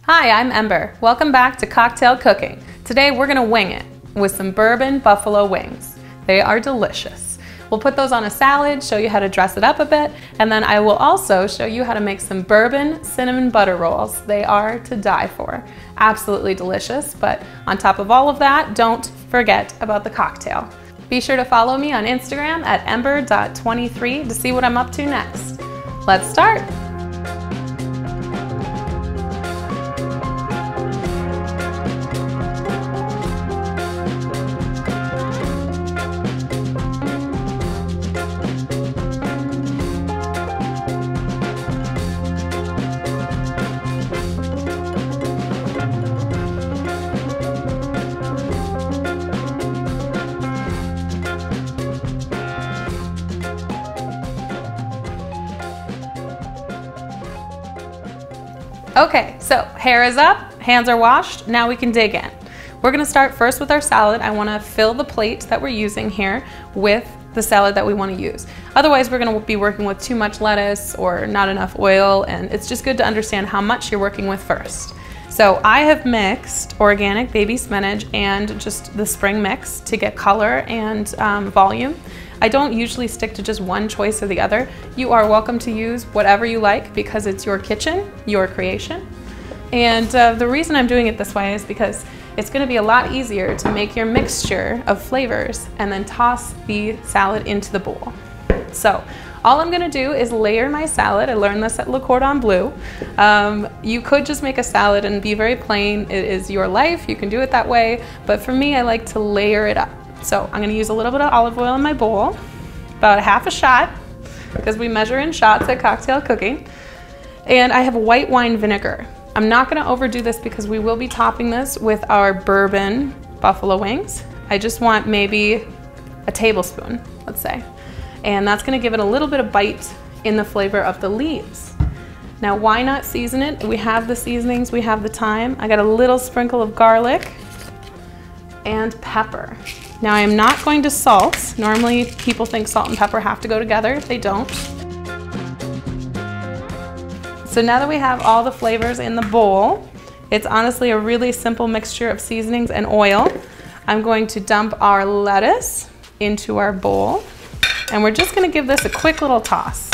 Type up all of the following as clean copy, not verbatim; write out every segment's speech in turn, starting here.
Hi, I'm Ember. Welcome back to Cocktail Cooking. Today we're gonna wing it with some bourbon buffalo wings. They are delicious. We'll put those on a salad, show you how to dress it up a bit, and then I will also show you how to make some bourbon cinnamon butter rolls. They are to die for. Absolutely delicious, but on top of all of that, don't forget about the cocktail. Be sure to follow me on Instagram at ember.23 to see what I'm up to next. Let's start. Okay, so hair is up, hands are washed, now we can dig in. We're gonna start first with our salad. I wanna fill the plate that we're using here with the salad that we wanna use. Otherwise, we're gonna be working with too much lettuce or not enough oil, and it's just good to understand how much you're working with first. So I have mixed organic baby spinach and just the spring mix to get color and volume. I don't usually stick to just one choice or the other. You are welcome to use whatever you like because it's your kitchen, your creation. And the reason I'm doing it this way is because it's gonna be a lot easier to make your mixture of flavors and then toss the salad into the bowl. So all I'm gonna do is layer my salad. I learned this at Le Cordon Bleu. You could just make a salad and be very plain. It is your life, you can do it that way. But for me, I like to layer it up. So I'm gonna use a little bit of olive oil in my bowl, about half a shot, because we measure in shots at Cocktail Cooking. And I have white wine vinegar. I'm not gonna overdo this because we will be topping this with our bourbon buffalo wings. I just want maybe a tablespoon, let's say. And that's gonna give it a little bit of bite in the flavor of the leaves. Now, why not season it? We have the seasonings, we have the thyme. I got a little sprinkle of garlic and pepper. Now, I am not going to salt. Normally, people think salt and pepper have to go together. They don't. So now that we have all the flavors in the bowl, it's honestly a really simple mixture of seasonings and oil. I'm going to dump our lettuce into our bowl, and we're just gonna give this a quick little toss.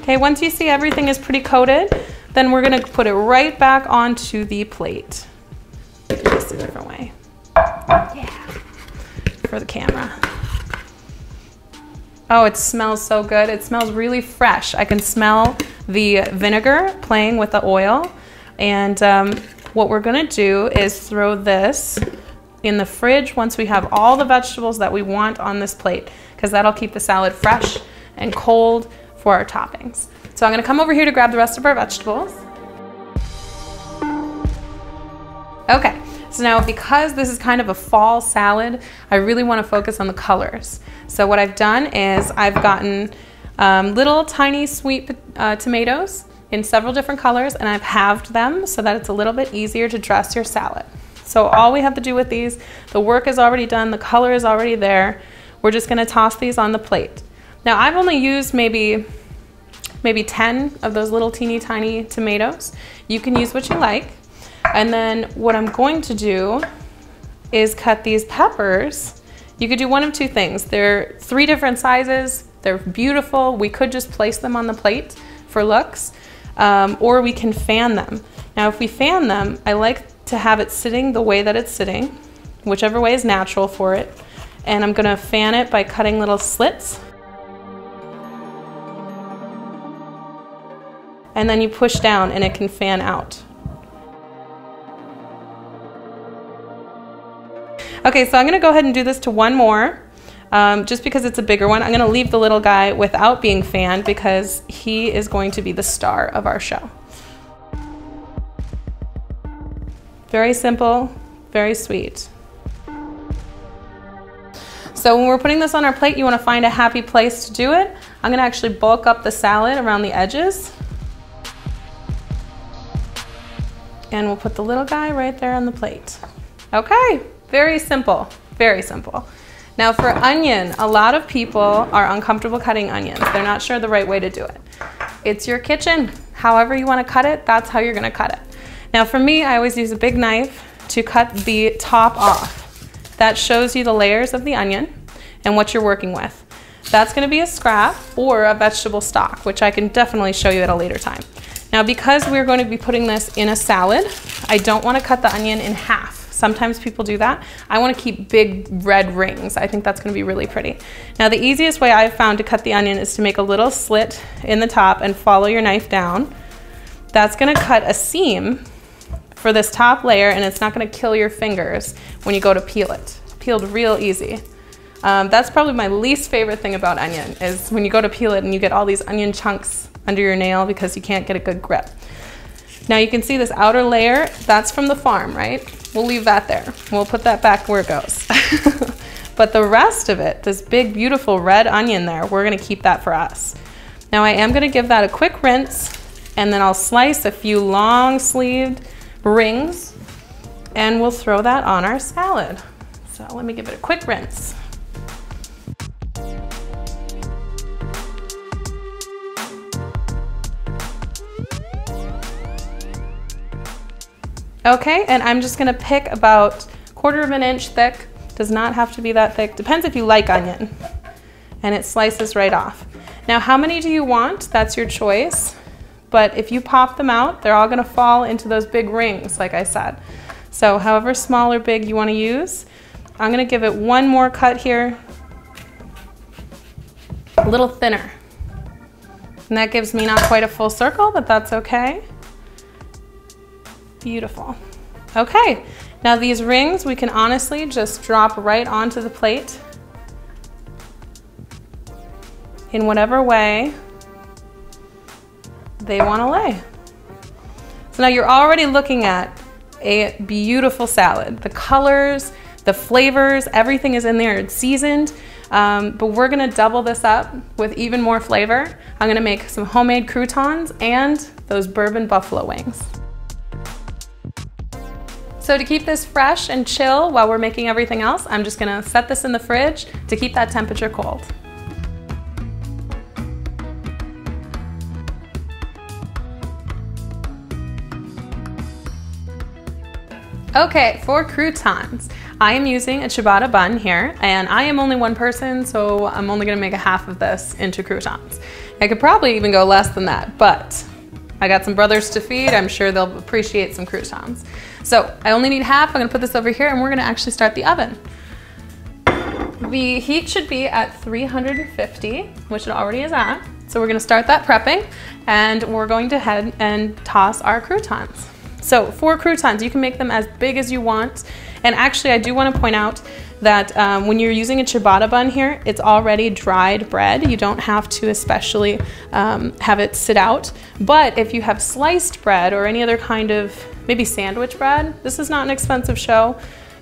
Okay, once you see everything is pretty coated, then we're gonna put it right back onto the plate. Do this a different way. Yeah, for the camera. Oh, it smells so good. It smells really fresh. I can smell the vinegar playing with the oil. And what we're gonna do is throw this in the fridge once we have all the vegetables that we want on this plate, because that'll keep the salad fresh and cold for our toppings. So I'm gonna come over here to grab the rest of our vegetables. Okay, so now because this is kind of a fall salad, I really wanna focus on the colors. So what I've done is I've gotten little tiny sweet tomatoes in several different colors, and I've halved them so that it's a little bit easier to dress your salad. So all we have to do with these, the work is already done, the color is already there. We're just gonna toss these on the plate. Now, I've only used maybe 10 of those little teeny tiny tomatoes. You can use what you like. And then what I'm going to do is cut these peppers. You could do one of two things. They're 3 different sizes. They're beautiful. We could just place them on the plate for looks, or we can fan them. Now, if we fan them, I like to have it sitting the way that it's sitting, whichever way is natural for it. And I'm gonna fan it by cutting little slits. And then you push down and it can fan out. Okay, so I'm gonna go ahead and do this to one more, just because it's a bigger one. I'm gonna leave the little guy without being fanned because he is going to be the star of our show. Very simple, very sweet. So when we're putting this on our plate, you wanna find a happy place to do it. I'm gonna actually bulk up the salad around the edges. And we'll put the little guy right there on the plate. Okay, very simple, very simple. Now for onion, a lot of people are uncomfortable cutting onions. They're not sure the right way to do it. It's your kitchen. However you want to cut it, that's how you're going to cut it. Now for me, I always use a big knife to cut the top off. That shows you the layers of the onion and what you're working with. That's going to be a scrap or a vegetable stock, which I can definitely show you at a later time. Now because we're going to be putting this in a salad, I don't want to cut the onion in half. Sometimes people do that. I want to keep big red rings. I think that's going to be really pretty. Now the easiest way I've found to cut the onion is to make a little slit in the top and follow your knife down. That's going to cut a seam for this top layer, and it's not going to kill your fingers when you go to peel it. Peeled real easy. That's probably my least favorite thing about onion, is when you go to peel it and you get all these onion chunks under your nail because you can't get a good grip. Now you can see this outer layer, that's from the farm, right? We'll leave that there. We'll put that back where it goes. But the rest of it, this big, beautiful red onion there, we're gonna keep that for us. Now I am gonna give that a quick rinse, and then I'll slice a few long-sleeved rings, and we'll throw that on our salad. So let me give it a quick rinse. Okay, and I'm just gonna pick about 1/4 of an inch thick. Does not have to be that thick. Depends if you like onion. And it slices right off. Now, how many do you want? That's your choice. But if you pop them out, they're all gonna fall into those big rings, like I said. So however small or big you wanna use, I'm gonna give it one more cut here, a little thinner. And that gives me not quite a full circle, but that's okay. Beautiful. Okay, now these rings we can honestly just drop right onto the plate in whatever way they want to lay. So now you're already looking at a beautiful salad. The colors, the flavors, everything is in there. It's seasoned, but we're gonna double this up with even more flavor. I'm gonna make some homemade croutons and those bourbon buffalo wings. So to keep this fresh and chill while we're making everything else, I'm just gonna set this in the fridge to keep that temperature cold. Okay, for croutons, I am using a ciabatta bun here, and I am only one person, so I'm only gonna make a half of this into croutons. I could probably even go less than that, but I got some brothers to feed. I'm sure they'll appreciate some croutons. So I only need half. I'm gonna put this over here, and we're gonna actually start the oven. The heat should be at 350, which it already is at. So we're gonna start that prepping, and we're going to head and toss our croutons. So for croutons, you can make them as big as you want. And actually, I do want to point out that when you're using a ciabatta bun here, it's already dried bread. You don't have to especially have it sit out. But if you have sliced bread or any other kind of maybe sandwich bread, this is not an expensive show.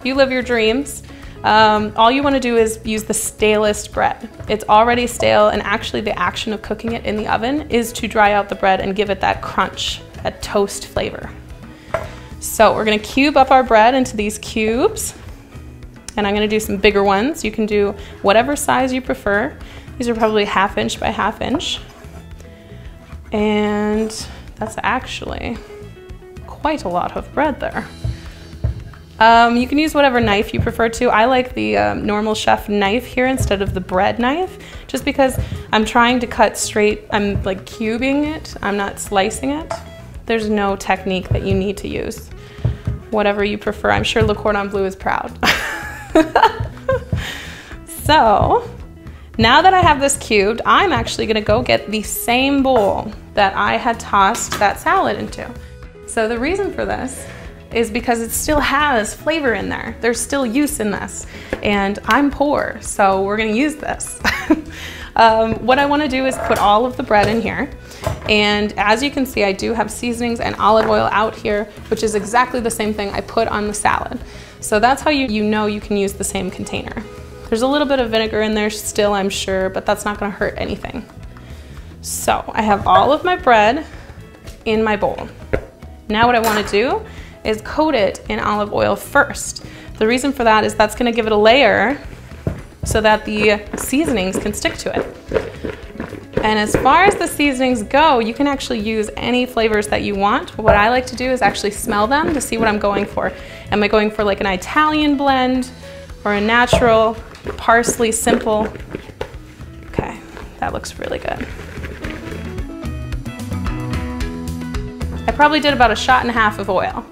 You live your dreams. All you want to do is use the stalest bread. It's already stale, and actually the action of cooking it in the oven is to dry out the bread and give it that crunch, that toast flavor. So we're gonna cube up our bread into these cubes, and I'm gonna do some bigger ones. You can do whatever size you prefer. These are probably 1/2 inch by 1/2 inch. And that's actually quite a lot of bread there. You can use whatever knife you prefer to. I like the normal chef knife here instead of the bread knife, just because I'm trying to cut straight. I'm like cubing it, I'm not slicing it. There's no technique that you need to use. Whatever you prefer. I'm sure Le Cordon Bleu is proud. So now that I have this cubed, I'm actually gonna go get the same bowl that I had tossed that salad into. So the reason for this is because it still has flavor in there. There's still use in this. And I'm poor, so we're gonna use this. What I wanna do is put all of the bread in here. And as you can see, I do have seasonings and olive oil out here, which is exactly the same thing I put on the salad. So that's how you know you can use the same container. There's a little bit of vinegar in there still, I'm sure, but that's not gonna hurt anything. So I have all of my bread in my bowl. Now what I wanna do is coat it in olive oil first. The reason for that is that's gonna give it a layer so that the seasonings can stick to it. And as far as the seasonings go, you can actually use any flavors that you want. But what I like to do is actually smell them to see what I'm going for. Am I going for like an Italian blend or a natural parsley simple? Okay, that looks really good. I probably did about 1.5 shots of oil.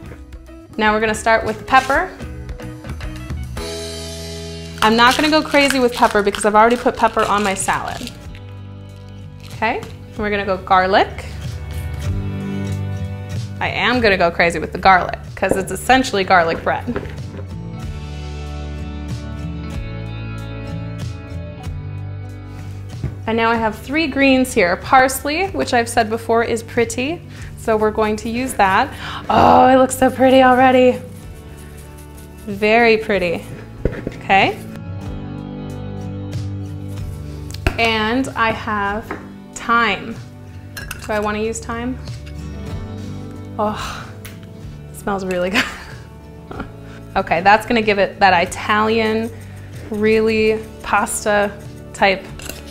Now we're gonna start with the pepper. I'm not gonna go crazy with pepper because I've already put pepper on my salad. Okay, we're gonna go garlic. I am gonna go crazy with the garlic because it's essentially garlic bread. And now I have 3 greens here. Parsley, which I've said before is pretty, so we're going to use that. Oh, it looks so pretty already. Very pretty, okay. And I have thyme. Do I want to use thyme? Oh, it smells really good. Okay, that's gonna give it that Italian, really pasta type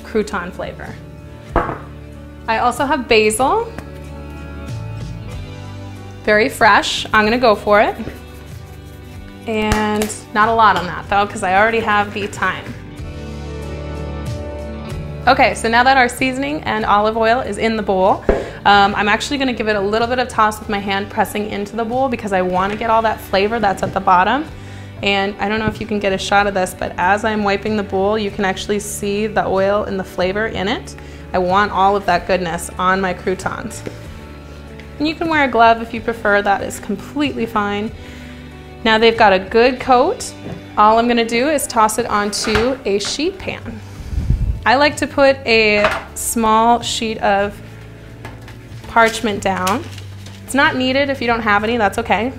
crouton flavor. I also have basil. Very fresh, I'm gonna go for it. And not a lot on that though, because I already have the thyme. Okay, so now that our seasoning and olive oil is in the bowl, I'm actually gonna give it a little bit of toss with my hand pressing into the bowl because I wanna get all that flavor that's at the bottom. And I don't know if you can get a shot of this, but as I'm wiping the bowl, you can actually see the oil and the flavor in it. I want all of that goodness on my croutons. And you can wear a glove if you prefer, that is completely fine. Now they've got a good coat. All I'm gonna do is toss it onto a sheet pan. I like to put a small sheet of parchment down. It's not needed if you don't have any, that's okay.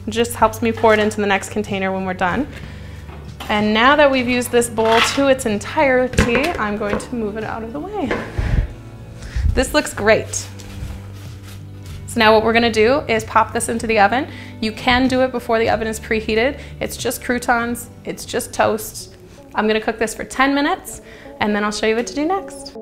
It just helps me pour it into the next container when we're done. And now that we've used this bowl to its entirety, I'm going to move it out of the way. This looks great. So now what we're gonna do is pop this into the oven. You can do it before the oven is preheated. It's just croutons, it's just toast. I'm gonna cook this for 10 minutes and then I'll show you what to do next.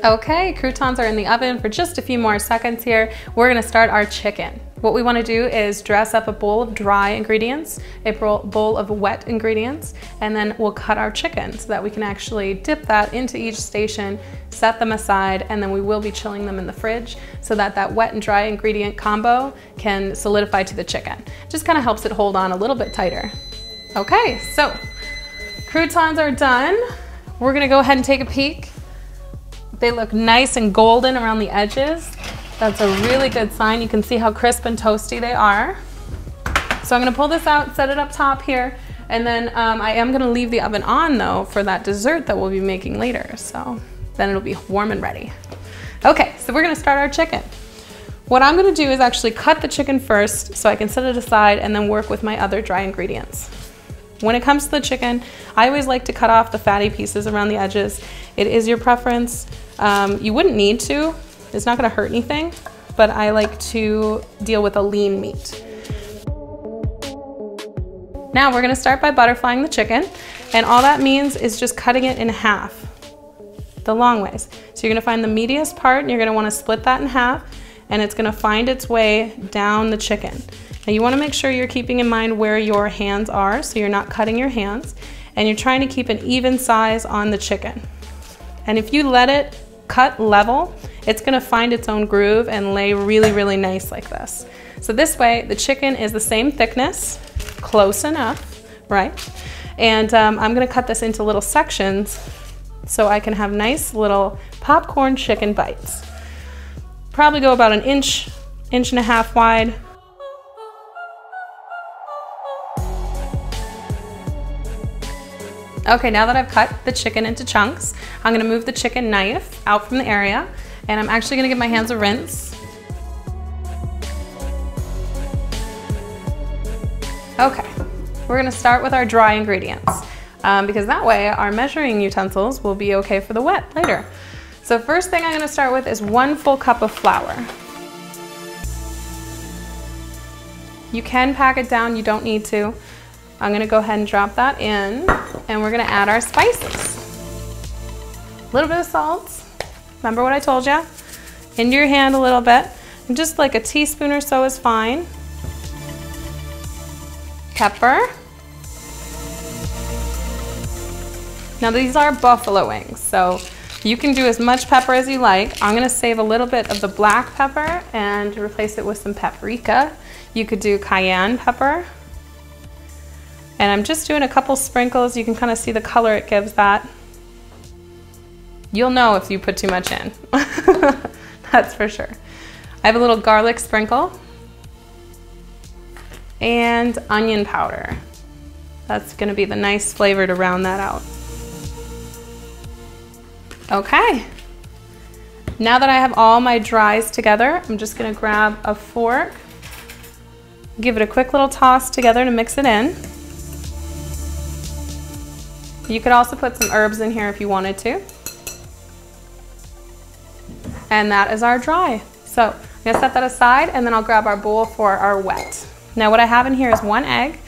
Okay, croutons are in the oven for just a few more seconds here. We're gonna start our chicken. What we wanna do is dress up a bowl of dry ingredients, a bowl of wet ingredients, and then we'll cut our chicken so that we can actually dip that into each station, set them aside, and then we will be chilling them in the fridge so that that wet and dry ingredient combo can solidify to the chicken. Just kind of helps it hold on a little bit tighter. Okay, so croutons are done. We're gonna go ahead and take a peek. They look nice and golden around the edges. That's a really good sign. You can see how crisp and toasty they are. So I'm gonna pull this out, set it up top here, and then I am gonna leave the oven on though for that dessert that we'll be making later. So then it'll be warm and ready. Okay, so we're gonna start our chicken. What I'm gonna do is actually cut the chicken first so I can set it aside and then work with my other dry ingredients. When it comes to the chicken, I always like to cut off the fatty pieces around the edges. It is your preference. You wouldn't need to. It's not gonna hurt anything, but I like to deal with a lean meat. Now we're gonna start by butterflying the chicken, and all that means is just cutting it in half, the long ways. So you're gonna find the meatiest part and you're gonna wanna split that in half, and it's gonna find its way down the chicken. Now you wanna make sure you're keeping in mind where your hands are, so you're not cutting your hands, and you're trying to keep an even size on the chicken. And if you let it cut level, it's gonna find its own groove and lay really, really nice like this. So this way, the chicken is the same thickness, close enough, right? And I'm gonna cut this into little sections so I can have nice little popcorn chicken bites. Probably go about an inch, inch and a half wide. Okay, now that I've cut the chicken into chunks, I'm gonna move the chicken knife out from the area, and I'm actually gonna give my hands a rinse. Okay, we're gonna start with our dry ingredients. because that way our measuring utensils will be okay for the wet later. So first thing I'm gonna start with is 1 full cup of flour. You can pack it down, you don't need to. I'm gonna go ahead and drop that in, and we're gonna add our spices. A little bit of salt. Remember what I told you? Into your hand a little bit. And just like a teaspoon or so is fine. Pepper. Now these are buffalo wings, so you can do as much pepper as you like. I'm gonna save a little bit of the black pepper and replace it with some paprika. You could do cayenne pepper. And I'm just doing a couple sprinkles. You can kind of see the color it gives that. You'll know if you put too much in. That's for sure. I have a little garlic sprinkle and onion powder. That's gonna be the nice flavor to round that out. Okay. Now that I have all my dries together, I'm just gonna grab a fork, give it a quick little toss together to mix it in. You could also put some herbs in here if you wanted to. And that is our dry. So I'm gonna set that aside, and then I'll grab our bowl for our wet. Now what I have in here is 1 egg.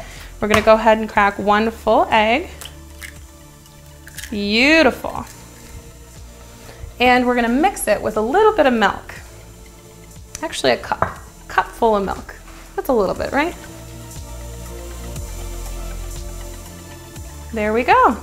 We're gonna go ahead and crack 1 full egg. Beautiful. And we're gonna mix it with a little bit of milk. Actually a cup full of milk. That's a little bit, right? There we go.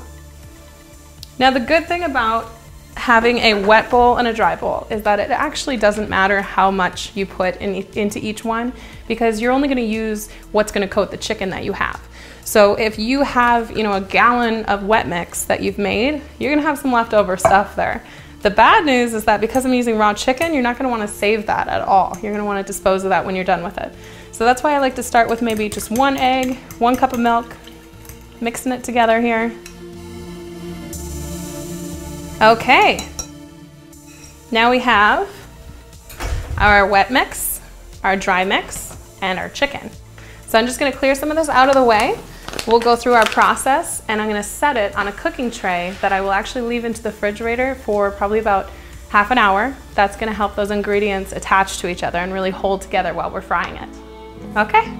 Now the good thing about having a wet bowl and a dry bowl is that it actually doesn't matter how much you put into each one, because you're only going to use what's going to coat the chicken that you have. So if you have, a gallon of wet mix that you've made, you're going to have some leftover stuff there. The bad news is that because I'm using raw chicken, you're not going to want to save that at all. You're going to want to dispose of that when you're done with it. So that's why I like to start with maybe just 1 egg, 1 cup of milk, mixing it together here. Okay, now we have our wet mix, our dry mix, and our chicken. So I'm just gonna clear some of this out of the way. We'll go through our process, and I'm gonna set it on a cooking tray that I will actually leave into the refrigerator for probably about half an hour. That's gonna help those ingredients attach to each other and really hold together while we're frying it. Okay?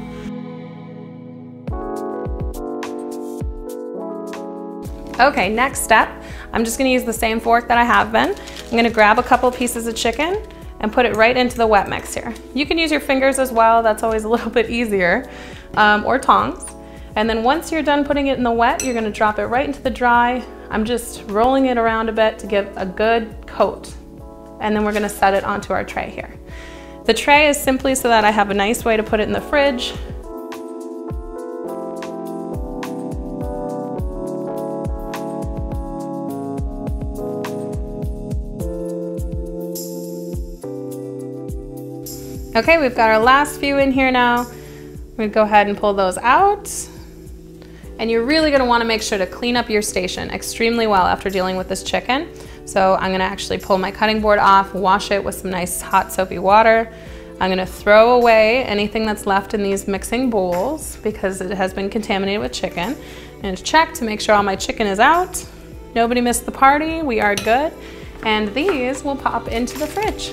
Okay, next step, I'm just gonna use the same fork that I have been. I'm gonna grab a couple pieces of chicken and put it right into the wet mix here. You can use your fingers as well, that's always a little bit easier, or tongs. And then once you're done putting it in the wet, you're gonna drop it right into the dry. I'm just rolling it around a bit to give a good coat. And then we're gonna set it onto our tray here. The tray is simply so that I have a nice way to put it in the fridge. Okay, we've got our last few in here now. We'll go ahead and pull those out. And you're really gonna wanna make sure to clean up your station extremely well after dealing with this chicken. So I'm gonna actually pull my cutting board off, wash it with some nice hot soapy water. I'm gonna throw away anything that's left in these mixing bowls because it has been contaminated with chicken. And check to make sure all my chicken is out. Nobody missed the party, we are good. And these will pop into the fridge.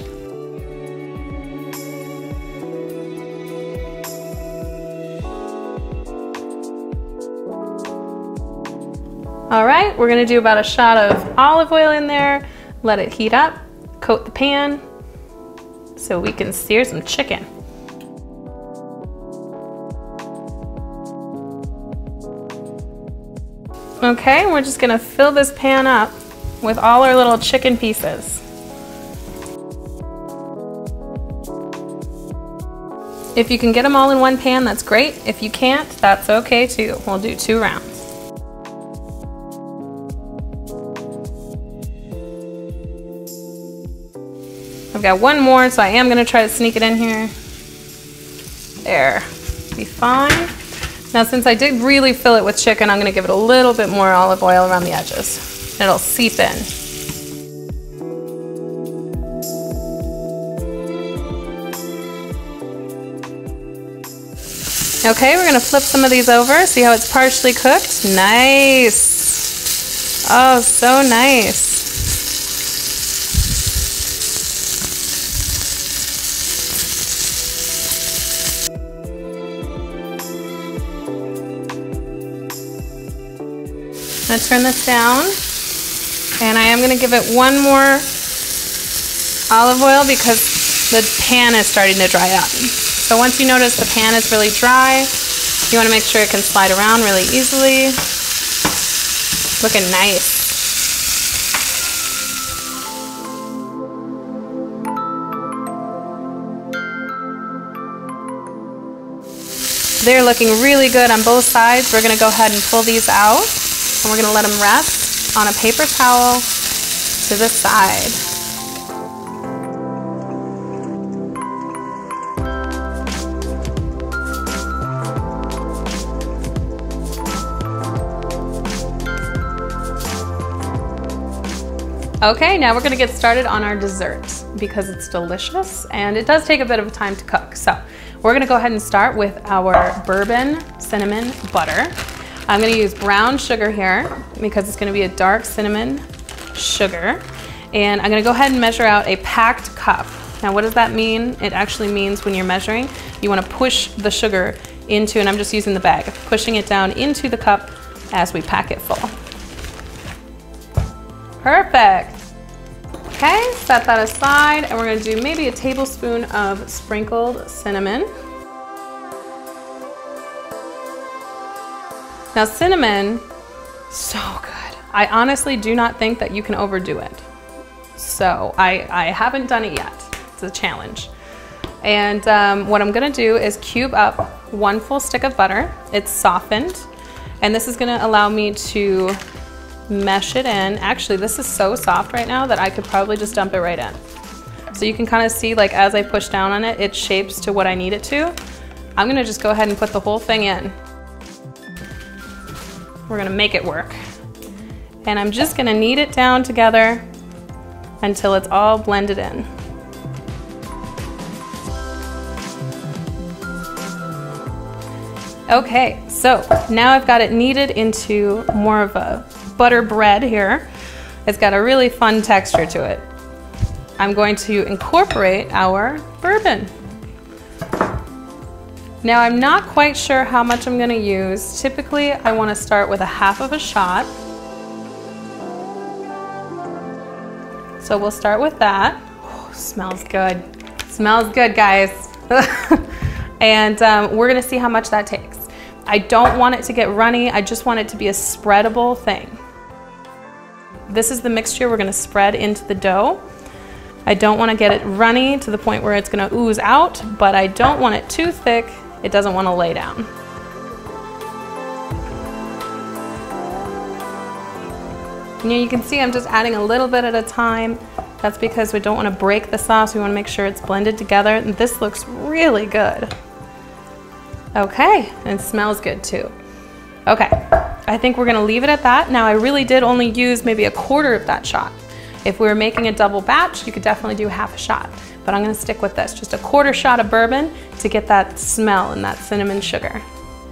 All right, we're gonna do about a shot of olive oil in there, let it heat up, coat the pan so we can sear some chicken. Okay, we're just gonna fill this pan up with all our little chicken pieces. If you can get them all in one pan, that's great. If you can't, that's okay too. We'll do 2 rounds. I've got 1 more, so I am gonna try to sneak it in here. There, be fine. Now since I did really fill it with chicken, I'm gonna give it a little bit more olive oil around the edges. It'll seep in. Okay, we're gonna flip some of these over, see how it's partially cooked? Nice. Oh, so nice. I'm gonna turn this down, and I am gonna give it one more olive oil because the pan is starting to dry up. So once you notice the pan is really dry, you wanna make sure it can slide around really easily. Looking nice. They're looking really good on both sides. We're gonna go ahead and pull these out, and we're gonna let them rest on a paper towel to the side. Okay, now we're gonna get started on our dessert because it's delicious and it does take a bit of time to cook. So we're gonna go ahead and start with our bourbon cinnamon butter. I'm gonna use brown sugar here because it's gonna be a dark cinnamon sugar. And I'm gonna go ahead and measure out a packed cup. Now what does that mean? It actually means when you're measuring, you wanna push the sugar into, and I'm just using the bag, pushing it down into the cup as we pack it full. Perfect. Okay, set that aside, and we're gonna do maybe a tablespoon of sprinkled cinnamon. Now cinnamon, so good. I honestly do not think that you can overdo it. So I haven't done it yet. It's a challenge. And what I'm gonna do is cube up 1 full stick of butter. It's softened, and this is gonna allow me to mesh it in. Actually, this is so soft right now that I could probably just dump it right in. So you can kind of see, like, as I push down on it, it shapes to what I need it to. I'm gonna just go ahead and put the whole thing in. We're gonna make it work. And I'm just gonna knead it down together until it's all blended in. Okay, so now I've got it kneaded into more of a butter bread here. It's got a really fun texture to it. I'm going to incorporate our bourbon. Now I'm not quite sure how much I'm gonna use. Typically, I wanna start with a half of a shot. So we'll start with that. Oh, smells good. Smells good, guys. And we're gonna see how much that takes. I don't want it to get runny. I just want it to be a spreadable thing. This is the mixture we're gonna spread into the dough. I don't wanna get it runny to the point where it's gonna ooze out, but I don't want it too thick. It doesn't wanna lay down. And you can see I'm just adding a little bit at a time. That's because we don't wanna break the sauce. We wanna make sure it's blended together. And this looks really good. Okay, and it smells good too. Okay, I think we're gonna leave it at that. Now I really did only use maybe a quarter of that shot. If we were making a double batch, you could definitely do half a shot, but I'm gonna stick with this, just a quarter shot of bourbon to get that smell and that cinnamon sugar.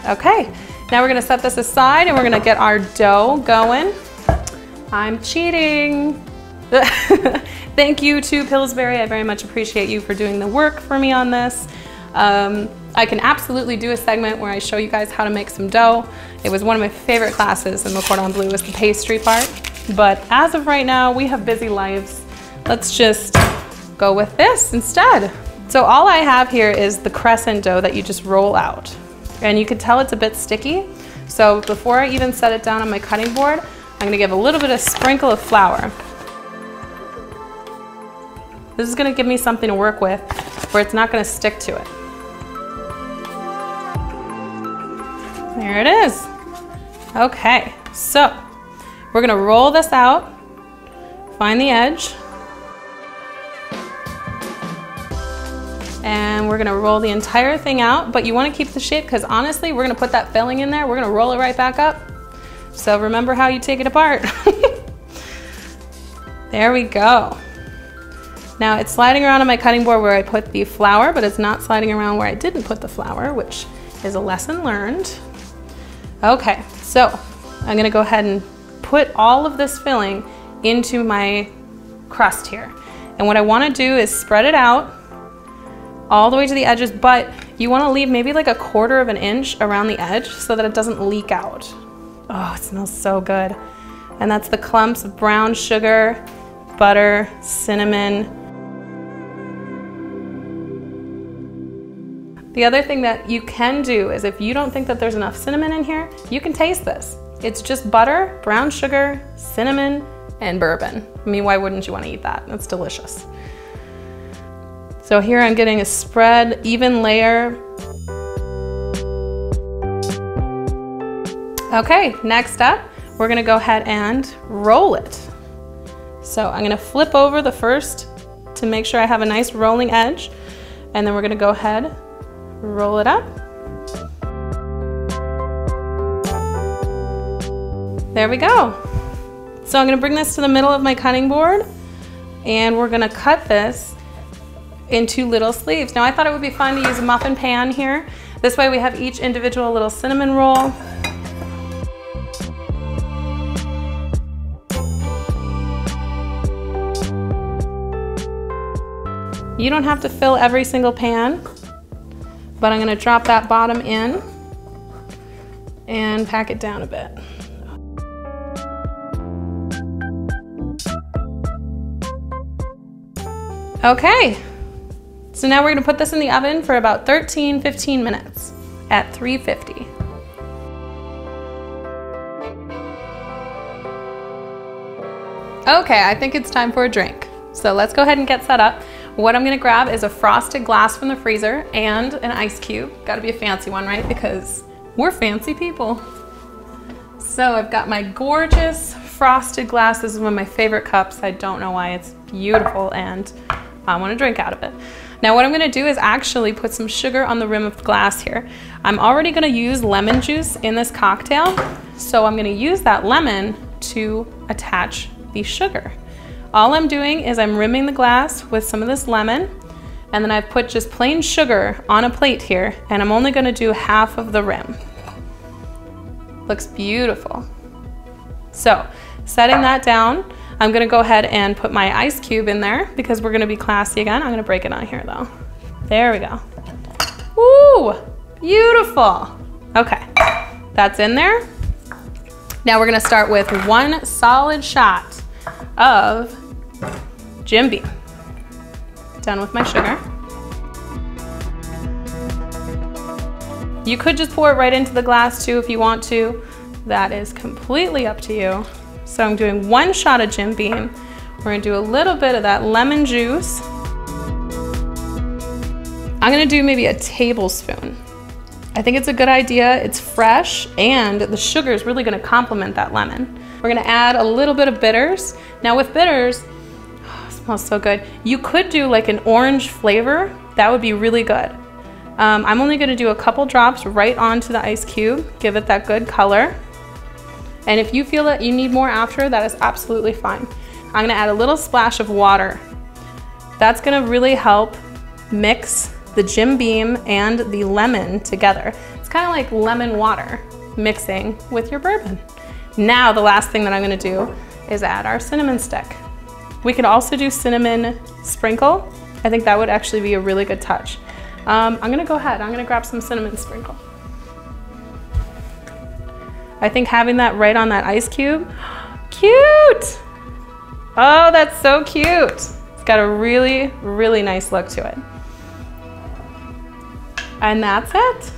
Okay, now we're gonna set this aside and we're gonna get our dough going. I'm cheating. Thank you to Pillsbury. I very much appreciate you for doing the work for me on this. I can absolutely do a segment where I show you guys how to make some dough. It was one of my favorite classes in Le Cordon Bleu, was the pastry part. But as of right now, we have busy lives. Let's just go with this instead. So all I have here is the crescent dough that you just roll out. And you can tell it's a bit sticky. So before I even set it down on my cutting board, I'm gonna give a little bit of sprinkle of flour. This is gonna give me something to work with where it's not gonna stick to it. There it is. Okay, so we're gonna roll this out, find the edge, and we're gonna roll the entire thing out, but you wanna keep the shape because honestly, we're gonna put that filling in there, we're gonna roll it right back up. So remember how you take it apart. There we go. Now it's sliding around on my cutting board where I put the flour, but it's not sliding around where I didn't put the flour, which is a lesson learned. Okay, so I'm gonna go ahead and put all of this filling into my crust here. And what I want to do is spread it out all the way to the edges, but you want to leave maybe like 1/4 of an inch around the edge so that it doesn't leak out. Oh, it smells so good. And that's the clumps of brown sugar, butter, cinnamon. The other thing that you can do is if you don't think that there's enough cinnamon in here, you can taste this. It's just butter, brown sugar, cinnamon, and bourbon. I mean, why wouldn't you want to eat that? It's delicious. So here I'm getting a spread, even layer. Okay, next up, we're gonna go ahead and roll it. So I'm gonna flip over the first to make sure I have a nice rolling edge, and then we're gonna go ahead, roll it up. There we go. So I'm gonna bring this to the middle of my cutting board, and we're gonna cut this into little sleeves. Now I thought it would be fun to use a muffin pan here. This way we have each individual little cinnamon roll. You don't have to fill every single pan, but I'm gonna drop that bottom in and pack it down a bit. Okay, so now we're gonna put this in the oven for about 15 minutes at 350. Okay, I think it's time for a drink. So let's go ahead and get set up. What I'm gonna grab is a frosted glass from the freezer and an ice cube. Gotta be a fancy one, right? Because we're fancy people. So I've got my gorgeous frosted glass. This is one of my favorite cups. I don't know why, it's beautiful and I wanna drink out of it. Now what I'm gonna do is actually put some sugar on the rim of the glass here. I'm already gonna use lemon juice in this cocktail, so I'm gonna use that lemon to attach the sugar. All I'm doing is I'm rimming the glass with some of this lemon, and then I've put just plain sugar on a plate here, and I'm only gonna do half of the rim. Looks beautiful. So, setting that down, I'm gonna go ahead and put my ice cube in there because we're gonna be classy again. I'm gonna break it on here though. There we go. Woo, beautiful. Okay, that's in there. Now we're gonna start with one solid shot of Jim Beam. Done with my sugar. You could just pour it right into the glass too if you want to. That is completely up to you. So I'm doing one shot of Jim Beam. We're gonna do a little bit of that lemon juice. I'm gonna do maybe a tablespoon. I think it's a good idea. It's fresh and the sugar is really gonna complement that lemon. We're gonna add a little bit of bitters. Now with bitters, oh, it smells so good. You could do like an orange flavor. That would be really good. I'm only gonna do a couple drops right onto the ice cube. Give it that good color. And if you feel that you need more after, that is absolutely fine. I'm gonna add a little splash of water. That's gonna really help mix the Jim Beam and the lemon together. It's kind of like lemon water mixing with your bourbon. Now the last thing that I'm gonna do is add our cinnamon stick. We could also do cinnamon sprinkle. I think that would actually be a really good touch. I'm gonna go ahead, I'm gonna grab some cinnamon sprinkle. I think having that right on that ice cube, cute! Oh, that's so cute. It's got a really, really nice look to it. And that's it.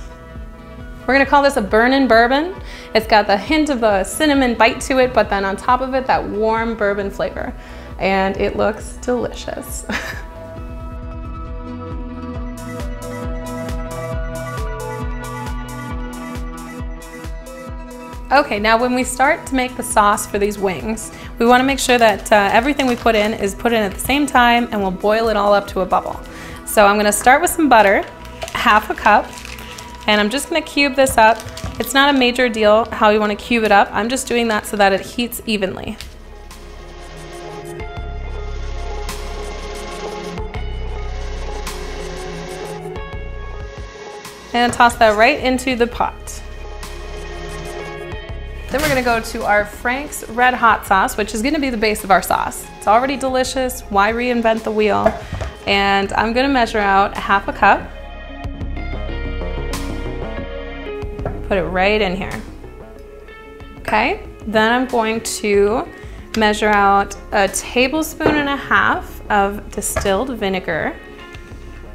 We're gonna call this a burnin' bourbon. It's got the hint of a cinnamon bite to it, but then on top of it, that warm bourbon flavor. And it looks delicious. Okay, now when we start to make the sauce for these wings, we wanna make sure that everything we put in is put in at the same time, and we'll boil it all up to a bubble. So I'm gonna start with some butter, half a cup, and I'm just gonna cube this up. It's not a major deal how you wanna cube it up. I'm just doing that so that it heats evenly. And toss that right into the pot. Then we're gonna go to our Frank's Red Hot sauce, which is gonna be the base of our sauce. It's already delicious, why reinvent the wheel? And I'm gonna measure out 1/2 cup. Put it right in here. Okay, then I'm going to measure out 1.5 tablespoons of distilled vinegar.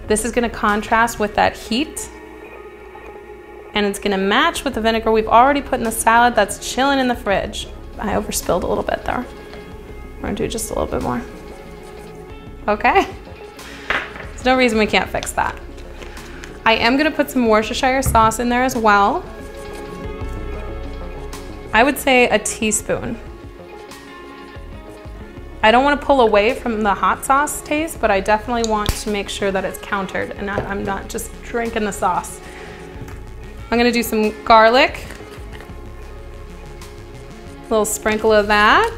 This is gonna contrast with that heat, and it's gonna match with the vinegar we've already put in the salad that's chilling in the fridge. I overspilled a little bit there. We're gonna do just a little bit more. Okay, there's no reason we can't fix that. I am gonna put some Worcestershire sauce in there as well. I would say a teaspoon. I don't want to pull away from the hot sauce taste, but I definitely want to make sure that it's countered and I'm not just drinking the sauce. I'm gonna do some garlic. A little sprinkle of that.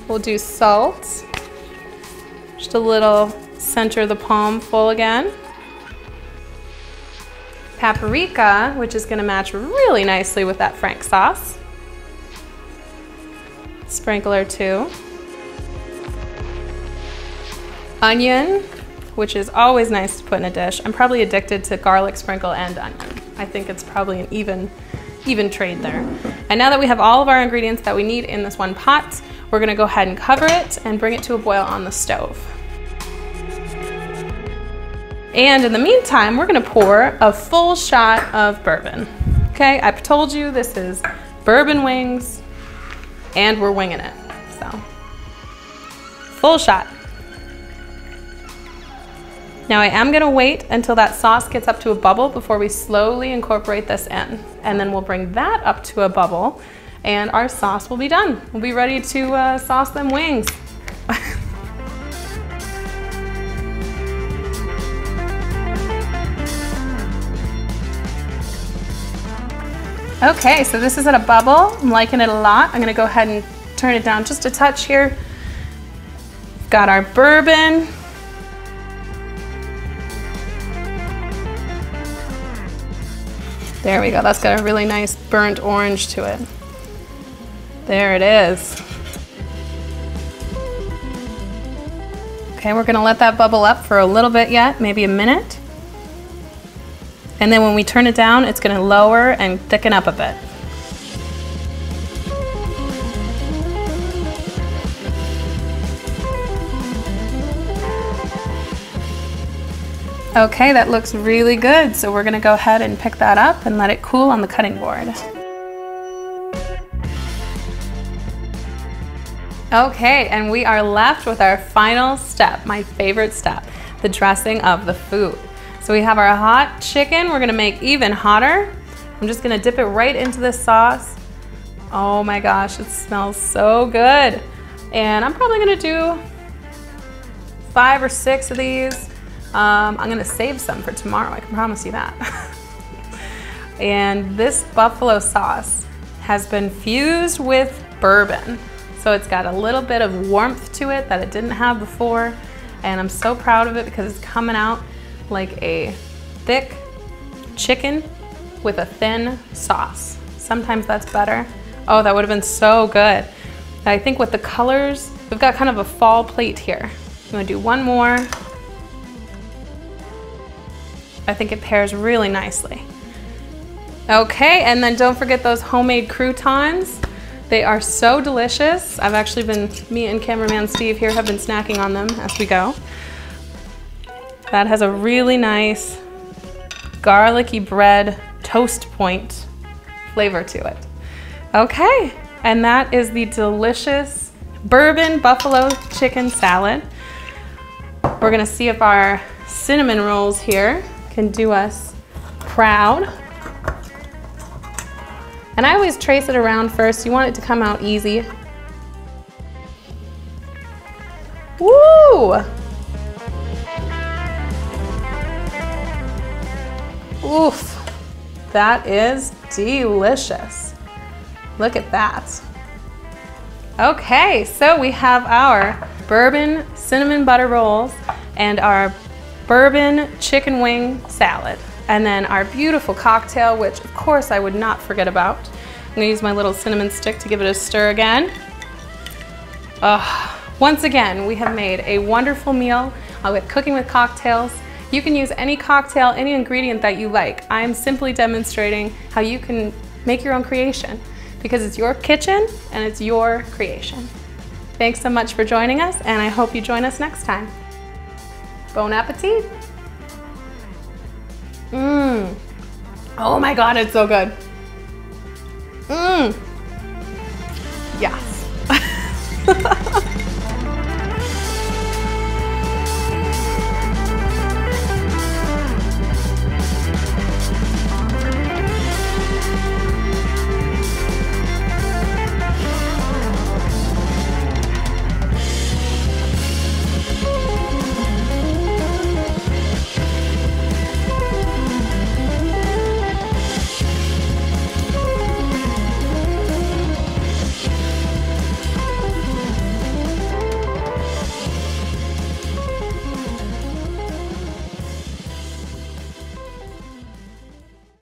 We'll do salt. Just a little center of the palm full again. Paprika, which is gonna match really nicely with that Frank sauce. Sprinkle or two. Onion, which is always nice to put in a dish. I'm probably addicted to garlic, sprinkle, and onion. I think it's probably an even trade there. And now that we have all of our ingredients that we need in this one pot, we're gonna go ahead and cover it and bring it to a boil on the stove. And in the meantime, we're gonna pour a full shot of bourbon. Okay, I've told you this is bourbon wings, and we're winging it, so. Full shot. Now I am gonna wait until that sauce gets up to a bubble before we slowly incorporate this in. And then we'll bring that up to a bubble and our sauce will be done. We'll be ready to sauce them wings. Okay, so this is at a bubble. I'm liking it a lot. I'm gonna go ahead and turn it down just a touch here. Got our bourbon. There we go, that's got a really nice burnt orange to it. There it is. Okay, we're gonna let that bubble up for a little bit yet, maybe a minute. And then when we turn it down, it's gonna lower and thicken up a bit. Okay, that looks really good. So we're gonna go ahead and pick that up and let it cool on the cutting board. Okay, and we are left with our final step, my favorite step, the dressing of the food. So we have our hot chicken, we're gonna make even hotter. I'm just gonna dip it right into this sauce. Oh my gosh, it smells so good. And I'm probably gonna do 5 or 6 of these. I'm gonna save some for tomorrow, I can promise you that. And this buffalo sauce has been fused with bourbon. So it's got a little bit of warmth to it that it didn't have before. And I'm so proud of it because it's coming out like a thick chicken with a thin sauce. Sometimes that's better. Oh, that would have been so good. I think with the colors, we've got kind of a fall plate here. I'm gonna do one more. I think it pairs really nicely. Okay, and then don't forget those homemade croutons. They are so delicious. I've actually been, me and cameraman Steve here have been snacking on them as we go. That has a really nice garlicky bread toast point flavor to it. Okay, and that is the delicious bourbon buffalo chicken salad. We're gonna see if our cinnamon rolls here can do us proud. And I always trace it around first. You want it to come out easy. Woo! Oof, that is delicious. Look at that. Okay, so we have our bourbon cinnamon butter rolls and our bourbon chicken wing salad. And then our beautiful cocktail, which of course I would not forget about. I'm gonna use my little cinnamon stick to give it a stir again. Once again, we have made a wonderful meal with Cooking with Cocktails. You can use any cocktail, any ingredient that you like. I'm simply demonstrating how you can make your own creation because it's your kitchen and it's your creation. Thanks so much for joining us, and I hope you join us next time. Bon appetit. Oh my God, it's so good. Yes.